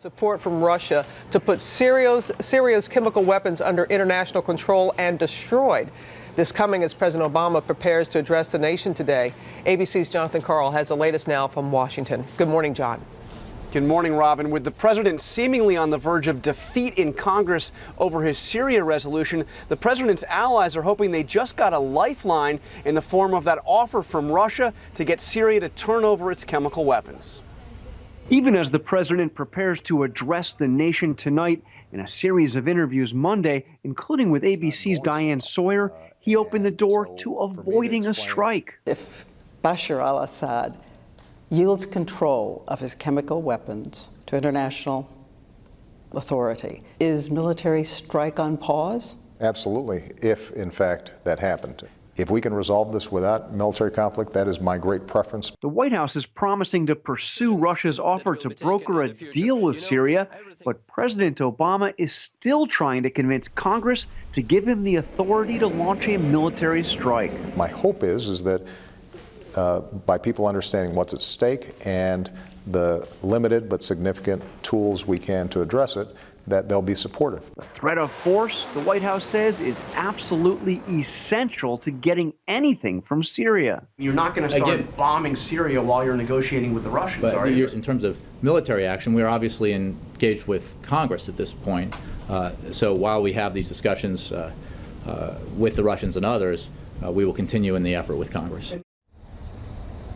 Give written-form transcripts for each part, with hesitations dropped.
Support from Russia to put Syria's chemical weapons under international control and destroyed. This coming as President Obama prepares to address the nation today. ABC's Jonathan Karl has the latest now from Washington. Good morning, John. Good morning, Robin. With the president seemingly on the verge of defeat in Congress over his Syria resolution, the president's allies are hoping they just got a lifeline in the form of that offer from Russia to get Syria to turn over its chemical weapons. Even as the president prepares to address the nation tonight in a series of interviews Monday, including with ABC's Diane Sawyer, he opened the door to avoiding a strike. If Bashar al-Assad yields control of his chemical weapons to international authority, is military strike on pause? Absolutely, if in fact that happened. If we can resolve this without military conflict, that is my great preference. The White House is promising to pursue Russia's offer to broker a deal with Syria, but President Obama is still trying to convince Congress to give him the authority to launch a military strike. My hope is that by people understanding what's at stake and the limited but significant tools we can to address it, that they'll be supportive. The threat of force, the White House says, is absolutely essential to getting anything from Syria. You're not going to start bombing Syria while you're negotiating with the Russians, are you? In terms of military action, we are obviously engaged with Congress at this point. So while we have these discussions with the Russians and others, we will continue in the effort with Congress.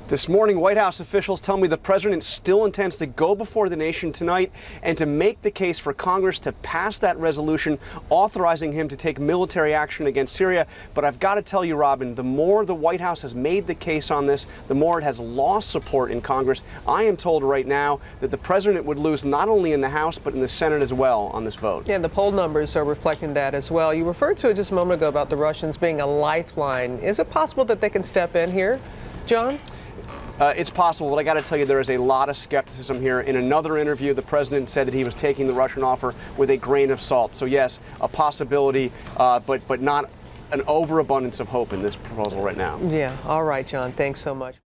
This morning, White House officials tell me the president still intends to go before the nation tonight and to make the case for Congress to pass that resolution authorizing him to take military action against Syria. But I've got to tell you, Robin, the more the White House has made the case on this, the more it has lost support in Congress. I am told right now that the president would lose not only in the House, but in the Senate as well on this vote. Yeah, the poll numbers are reflecting that as well. You referred to it just a moment ago about the Russians being a lifeline. Is it possible that they can step in here, John? It's possible, but I got to tell you, there is a lot of skepticism here. In another interview, the president said that he was taking the Russian offer with a grain of salt. So yes, a possibility, but not an overabundance of hope in this proposal right now. Yeah. All right, John. Thanks so much.